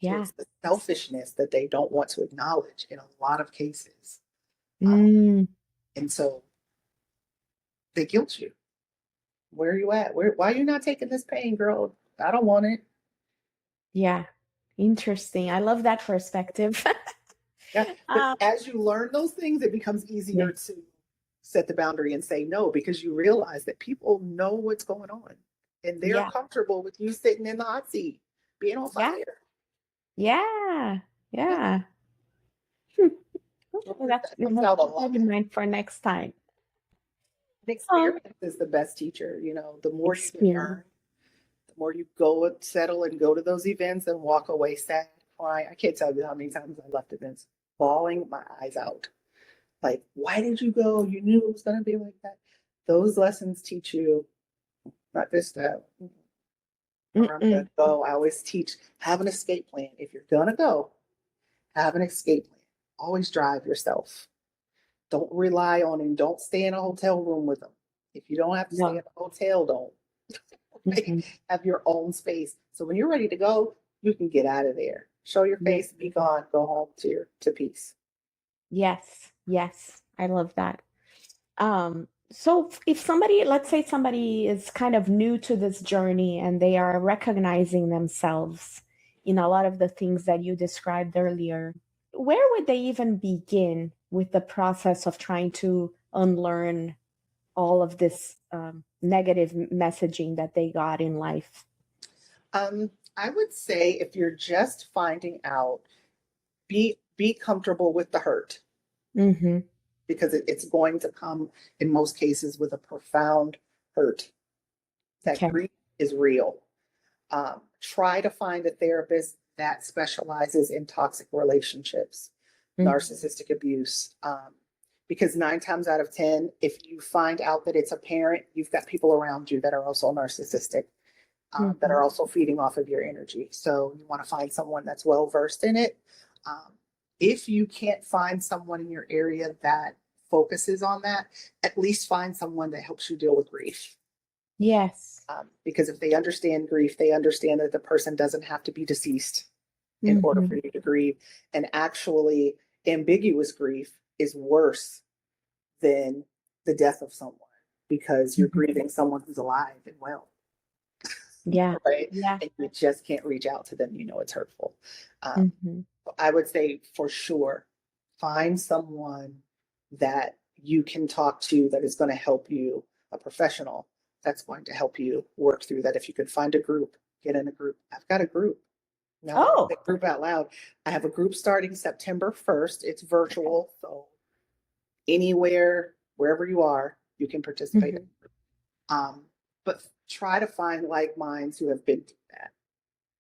Yeah. it's the selfishness that they don't want to acknowledge in a lot of cases. Um, Mm. and so they guilt you. Where are you at? Why are you not taking this pain, girl? I don't want it. Yeah. Interesting. I love that perspective. Yeah. But Um, as you learn those things, it becomes yeah. easier to set the boundary and say no because you realize that people know what's going on and they're Yeah. comfortable with you sitting in the hot seat, being on Yeah. fire. Yeah. Yeah. Yeah. Hmm. Okay, That that's comes that's out a keep that lot. in mind for next time. Um, Experience is the best teacher. The more you can experience. learn, the more you go and settle and go to those events and walk away sad, crying. I can't tell you how many times I left events bawling my eyes out. Like, why did you go? You knew it was going to be like that. Those lessons teach you not this, that. Or I'm going Mm-mm. to go. I always teach have an escape plan. If you're going to go, have an escape plan. Always drive yourself. Don't rely on him. Don't stay in a hotel room with them. If you don't have to stay in No. a hotel, don't. Like, have your own space. So when you're ready to go, you can get out of there. Show your face, be gone, go home to peace. Yes, yes, I love that. So if somebody, let's say somebody is kind of new to this journey and they are recognizing themselves in a lot of the things that you described earlier, where would they even begin with the process of trying to unlearn all of this negative messaging that they got in life? I would say if you're just finding out, be comfortable with the hurt. Mm-hmm. Because it's going to come in most cases with a profound hurt. That Okay. grief is real. Try to find a therapist that specializes in toxic relationships, narcissistic abuse. Because 9 times out of 10, if you find out that it's a parent, you've got people around you that are also narcissistic, that are also feeding off of your energy. So you want to find someone that's well versed in it. If you can't find someone in your area that focuses on that, at least find someone that helps you deal with grief. Yes. Because if they understand grief, they understand that the person doesn't have to be deceased in order for you to grieve. And actually, ambiguous grief is worse than the death of someone because you're grieving someone who's alive and well. Yeah. Right. Yeah. And you just can't reach out to them. You know, it's hurtful. I would say for sure, find someone that you can talk to that is going to help you, a professional that's going to help you work through that. If you could find a group, get in a group. I've got a group. Now that I say group out loud, I have a group starting September 1st. It's virtual. So anywhere, wherever you are, you can participate. But try to find like minds who have been through that.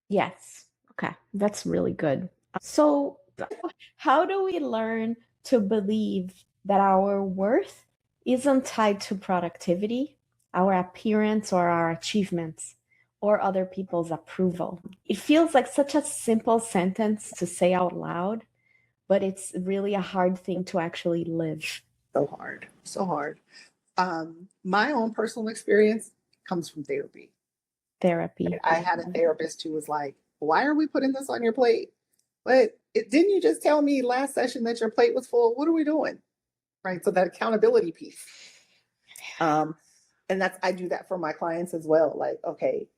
Yes. Okay. That's really good. So, how do we learn to believe that our worth isn't tied to productivity, our appearance, or our achievements, or other people's approval? It feels like such a simple sentence to say out loud, but it's really a hard thing to actually live. So hard. So hard. My own personal experience comes from therapy. Therapy. I had a therapist who was like, why are we putting this on your plate? But didn't you just tell me last session that your plate was full? What are we doing? Right. So that accountability piece. And I do that for my clients as well. Like, okay,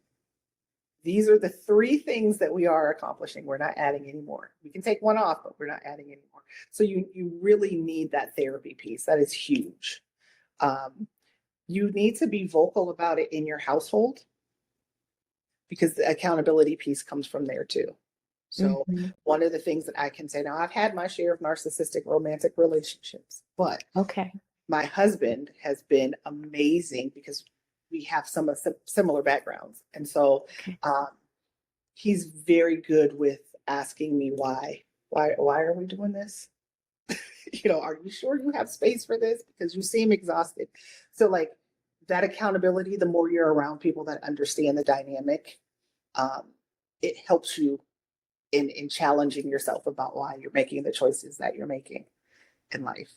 these are the 3 things that we are accomplishing. We're not adding anymore. We can take one off, but we're not adding anymore. So you really need that therapy piece. That is huge. You need to be vocal about it in your household because the accountability piece comes from there too. So one of the things that I can say now, I've had my share of narcissistic romantic relationships, but my husband has been amazing because we have some similar backgrounds. And so he's very good with asking me why are we doing this? You know, are you sure you have space for this? Because you seem exhausted. So like that accountability, the more you're around people that understand the dynamic, it helps you in challenging yourself about why you're making the choices that you're making in life.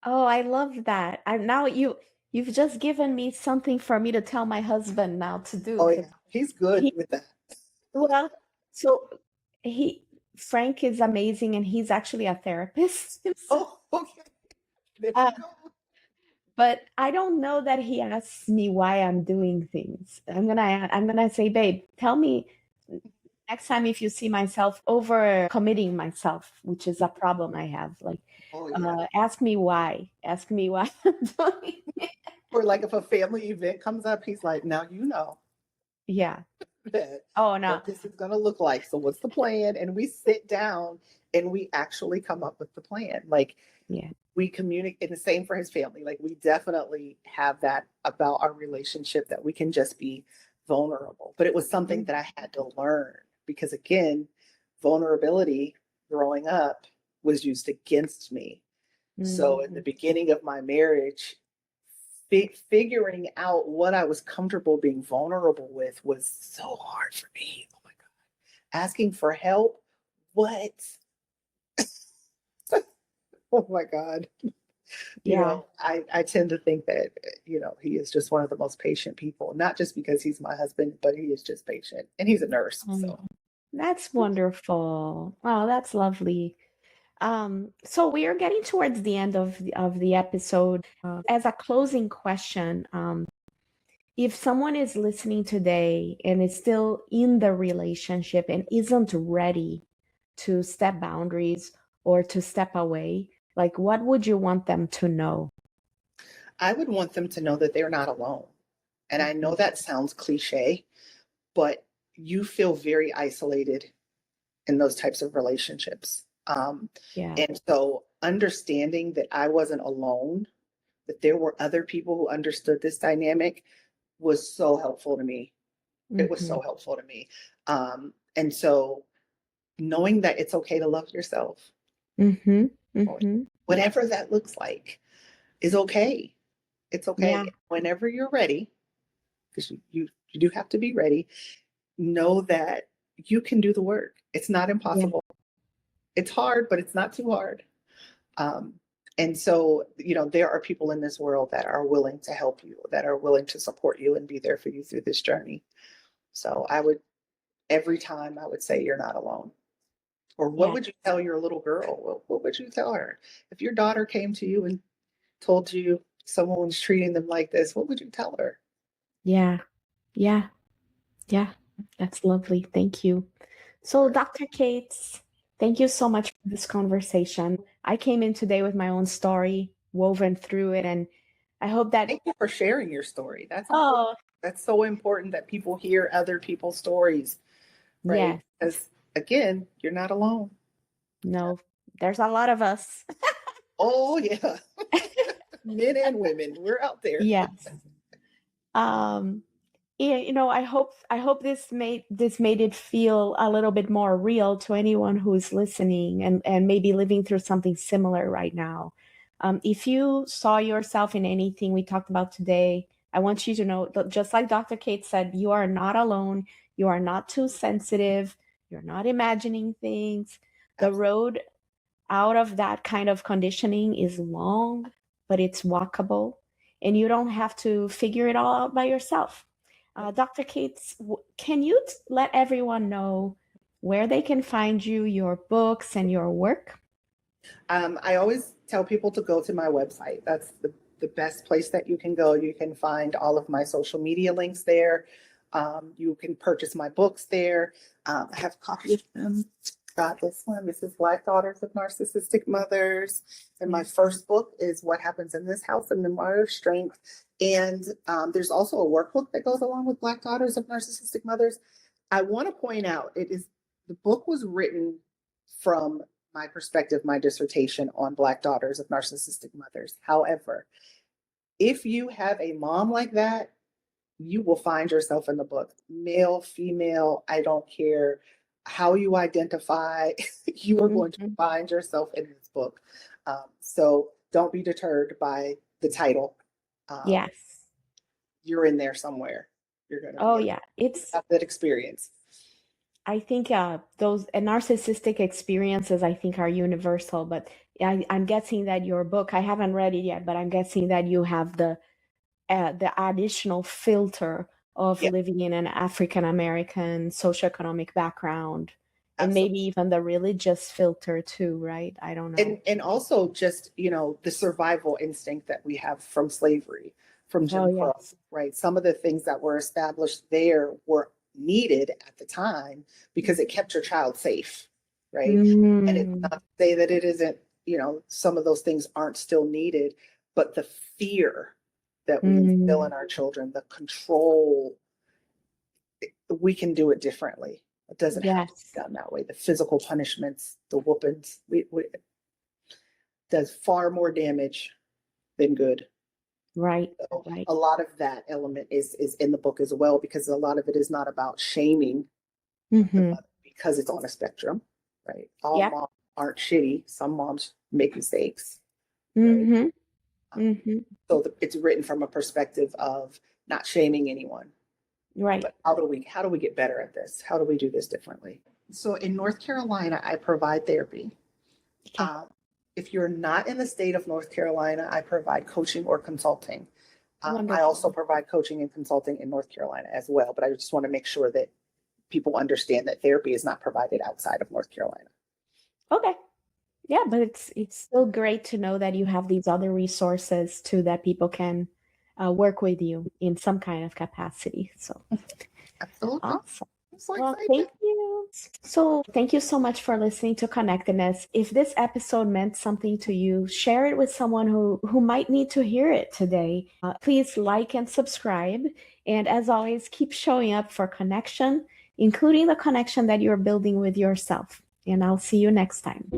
Oh, I love that. You've just given me something for me to tell my husband now to do. Oh yeah, he's good with that. Well, so Frank is amazing and he's actually a therapist himself. Oh, okay. There you go. But I don't know that he asks me why I'm doing things. I'm gonna say, babe, tell me next time if you see myself over committing myself, which is a problem I have. Like, ask me why. Ask me why I'm doing it. Or like if a family event comes up, he's like, now you know. Yeah. Oh no. What this is gonna look like. So what's the plan? And we sit down and we actually come up with the plan. Like we communicate, and the same for his family. Like we definitely have that about our relationship that we can just be vulnerable. But it was something that I had to learn because again, vulnerability growing up was used against me. So in the beginning of my marriage, figuring out what I was comfortable being vulnerable with was so hard for me. Oh my God. Asking for help? What? Oh my God. Yeah. I tend to think that, he is just one of the most patient people, not just because he's my husband, but he is just patient and he's a nurse. Oh, So that's wonderful. Oh, that's lovely. So we are getting towards the end of the episode. As a closing question, if someone is listening today and is still in the relationship and isn't ready to step boundaries or to step away, like what would you want them to know? I would want them to know that they're not alone. And I know Mhm. that sounds cliche, but you feel very isolated in those types of relationships. Yeah. And so understanding that I wasn't alone, that there were other people who understood this dynamic was so helpful to me. It was Hmm. so helpful to me. And so knowing that it's okay to love yourself, Hmm. Hmm. whatever that looks like, is okay. It's Yeah. okay. Whenever you're ready, because you do have to be ready, know that you can do the work. It's not Yeah. impossible. It's hard, but it's not too hard. Um, and so, there are people in this world that are willing to help you, that are willing to support you and be there for you through this journey. So every time I would say you're not alone. Or what Yeah. would you tell your little girl? What would you tell her? If your daughter came to you and told you someone was treating them like this, what would you tell her? Yeah. Yeah. Yeah. That's lovely. Thank you. So, Dr. Cates, thank you so much for this conversation. I came in today with my own story, woven through it, and I hope that, Thank you for sharing your story. That's important. oh, That's so important that people hear other people's stories, right? yes, Because again, you're not alone. no, there's a lot of us. Oh yeah, men and women, we're out there. Yes. Um, yeah, I hope this made it feel a little bit more real to anyone who's listening and maybe living through something similar right now. If you saw yourself in anything we talked about today, I want you to know that just like Dr. Kate said, you are not alone. You are not too sensitive. You're not imagining things. The Absolutely. road out of that kind of conditioning is long, but it's walkable, and you don't have to figure it all out by yourself. Dr. Cates, can you let everyone know where they can find you, your books, and your work? I always tell people to go to my website. That's the best place that you can go. You can find all of my social media links there. You can purchase my books there. I have copies of them. Got this one. This is Black Daughters of Narcissistic Mothers. And my first book is What Happens in This House, A Memoir of Strength. And there's also a workbook that goes along with Black Daughters of Narcissistic Mothers. I want to point out the book was written from my perspective, my dissertation on Black Daughters of Narcissistic Mothers. However, if you have a mom like that, you will find yourself in the book. Male, female, I don't care how you identify, you are going to Mhm. find yourself in this book. So don't be deterred by the title. Um, Yes. you're in there somewhere. You're going to Oh, be able yeah. to have that experience. I think those narcissistic experiences, I think, are universal. But I'm guessing that your book, I haven't read it yet, but I'm guessing that you have the additional filter of Yeah, living in an African American socioeconomic background, and maybe absolutely. even the religious filter too, right? I don't know. And also just, the survival instinct that we have from slavery, from Oh, Jim Crow, yes. right? Some of the things that were established there were needed at the time because it kept your child safe, right? And it's Mm, not to say that it isn't, some of those things aren't still needed, but the fear that we instill mm, in our children, the control, we can do it differently. It doesn't have to yes. be done that way. The physical punishments, the whoopings, we does far more damage than good. Right. So Right. a lot of that element is in the book as well, because a lot of it is not about shaming the Mm-hmm. mother because it's on a spectrum, right? All Yep. moms aren't shitty. Some moms make mistakes, right? Mm-hmm. Um, Mm-hmm. so it's written from a perspective of not shaming anyone, Right. but how do we get better at this? How do we do this differently? So in North Carolina, I provide therapy. Okay. Um, If you're not in the state of North Carolina, I provide coaching or consulting. I Wonderful. also provide coaching and consulting in North Carolina as well, but I just want to make sure that people understand that therapy is not provided outside of North Carolina. Okay. Yeah, but it's still great to know that you have these other resources too that people can work with you in some kind of capacity. So Absolutely. awesome. I'm so Well, excited. thank you. So thank you so much for listening to Connectedness. If this episode meant something to you, share it with someone who might need to hear it today. Please like and subscribe. And as always, keep showing up for connection, including the connection that you're building with yourself. And I'll see you next time.